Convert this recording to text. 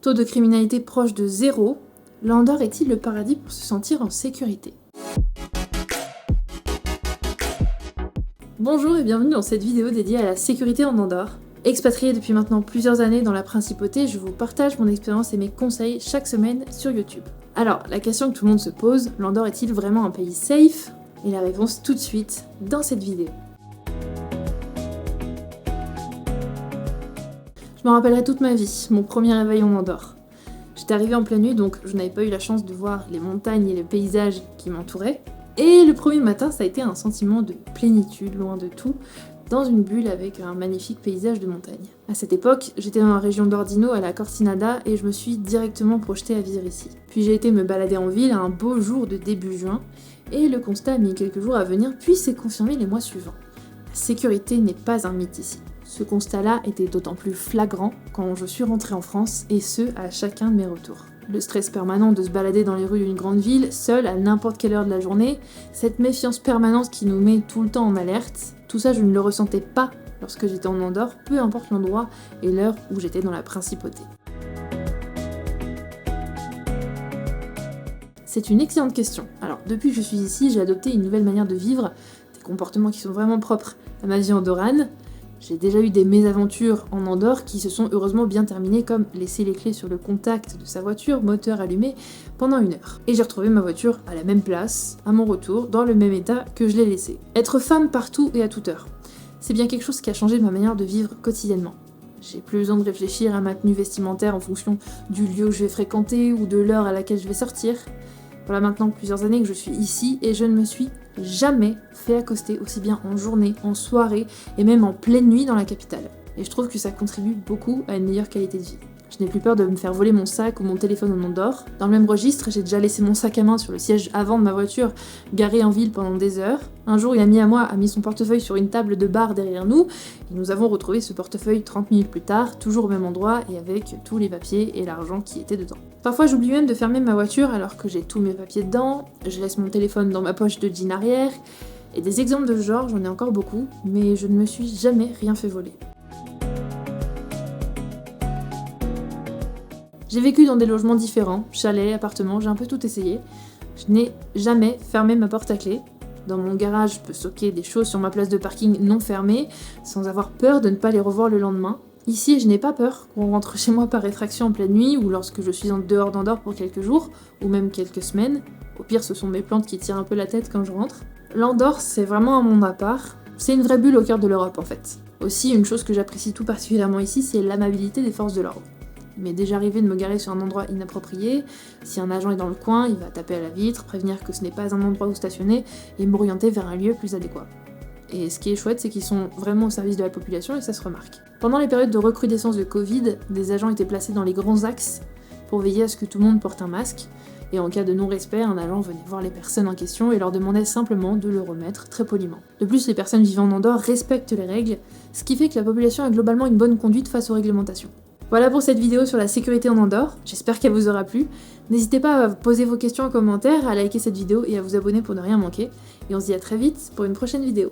Taux de criminalité proche de 0, l'Andorre est-il le paradis pour se sentir en sécurité? Bonjour et bienvenue dans cette vidéo dédiée à la sécurité en Andorre. Expatriée depuis maintenant plusieurs années dans la principauté, je vous partage mon expérience et mes conseils chaque semaine sur YouTube. Alors, la question que tout le monde se pose, l'Andorre est-il vraiment un pays safe? Et la réponse tout de suite dans cette vidéo. Je me rappellerai toute ma vie, mon premier réveil en Andorre. J'étais arrivée en pleine nuit, donc je n'avais pas eu la chance de voir les montagnes et les paysages qui m'entouraient. Et le premier matin, ça a été un sentiment de plénitude, loin de tout, dans une bulle avec un magnifique paysage de montagne. À cette époque, j'étais dans la région d'Ordino, à la Cortinada, et je me suis directement projetée à vivre ici. Puis j'ai été me balader en ville à un beau jour de début juin, et le constat a mis quelques jours à venir, puis s'est confirmé les mois suivants. La sécurité n'est pas un mythe ici. Ce constat-là était d'autant plus flagrant quand je suis rentrée en France, et ce, à chacun de mes retours. Le stress permanent de se balader dans les rues d'une grande ville, seul à n'importe quelle heure de la journée, cette méfiance permanente qui nous met tout le temps en alerte, tout ça je ne le ressentais pas lorsque j'étais en Andorre, peu importe l'endroit et l'heure où j'étais dans la principauté. C'est une excellente question. Alors, depuis que je suis ici, j'ai adopté une nouvelle manière de vivre, des comportements qui sont vraiment propres à ma vie andorrane. J'ai déjà eu des mésaventures en Andorre qui se sont heureusement bien terminées, comme laisser les clés sur le contact de sa voiture, moteur allumé, pendant 1 heure. Et j'ai retrouvé ma voiture à la même place, à mon retour, dans le même état que je l'ai laissée. Être femme partout et à toute heure, c'est bien quelque chose qui a changé ma manière de vivre quotidiennement. J'ai plus besoin de réfléchir à ma tenue vestimentaire en fonction du lieu que je vais fréquenter ou de l'heure à laquelle je vais sortir. Voilà maintenant plusieurs années que je suis ici et je ne me suis jamais fait accoster aussi bien en journée, en soirée et même en pleine nuit dans la capitale. Et je trouve que ça contribue beaucoup à une meilleure qualité de vie. Je n'ai plus peur de me faire voler mon sac ou mon téléphone en Andorre. Dans le même registre, j'ai déjà laissé mon sac à main sur le siège avant de ma voiture, garé en ville pendant des heures. Un jour, une amie à moi a mis son portefeuille sur une table de bar derrière nous, et nous avons retrouvé ce portefeuille 30 minutes plus tard, toujours au même endroit, et avec tous les papiers et l'argent qui étaient dedans. Parfois, j'oublie même de fermer ma voiture alors que j'ai tous mes papiers dedans, je laisse mon téléphone dans ma poche de jean arrière, et des exemples de ce genre, j'en ai encore beaucoup, mais je ne me suis jamais rien fait voler. J'ai vécu dans des logements différents, chalets, appartements, j'ai un peu tout essayé. Je n'ai jamais fermé ma porte à clé. Dans mon garage, je peux stocker des choses sur ma place de parking non fermée, sans avoir peur de ne pas les revoir le lendemain. Ici, je n'ai pas peur qu'on rentre chez moi par effraction en pleine nuit, ou lorsque je suis en dehors d'Andorre pour quelques jours, ou même quelques semaines. Au pire, ce sont mes plantes qui tirent un peu la tête quand je rentre. L'Andorre, c'est vraiment un monde à part. C'est une vraie bulle au cœur de l'Europe, en fait. Aussi, une chose que j'apprécie tout particulièrement ici, c'est l'amabilité des forces de l'ordre. Il m'est déjà arrivé de me garer sur un endroit inapproprié. Si un agent est dans le coin, il va taper à la vitre, prévenir que ce n'est pas un endroit où stationner et m'orienter vers un lieu plus adéquat. Et ce qui est chouette, c'est qu'ils sont vraiment au service de la population et ça se remarque. Pendant les périodes de recrudescence de Covid, des agents étaient placés dans les grands axes pour veiller à ce que tout le monde porte un masque. Et en cas de non-respect, un agent venait voir les personnes en question et leur demandait simplement de le remettre très poliment. De plus, les personnes vivant en Andorre respectent les règles, ce qui fait que la population a globalement une bonne conduite face aux réglementations. Voilà pour cette vidéo sur la sécurité en Andorre, j'espère qu'elle vous aura plu. N'hésitez pas à poser vos questions en commentaire, à liker cette vidéo et à vous abonner pour ne rien manquer. Et on se dit à très vite pour une prochaine vidéo.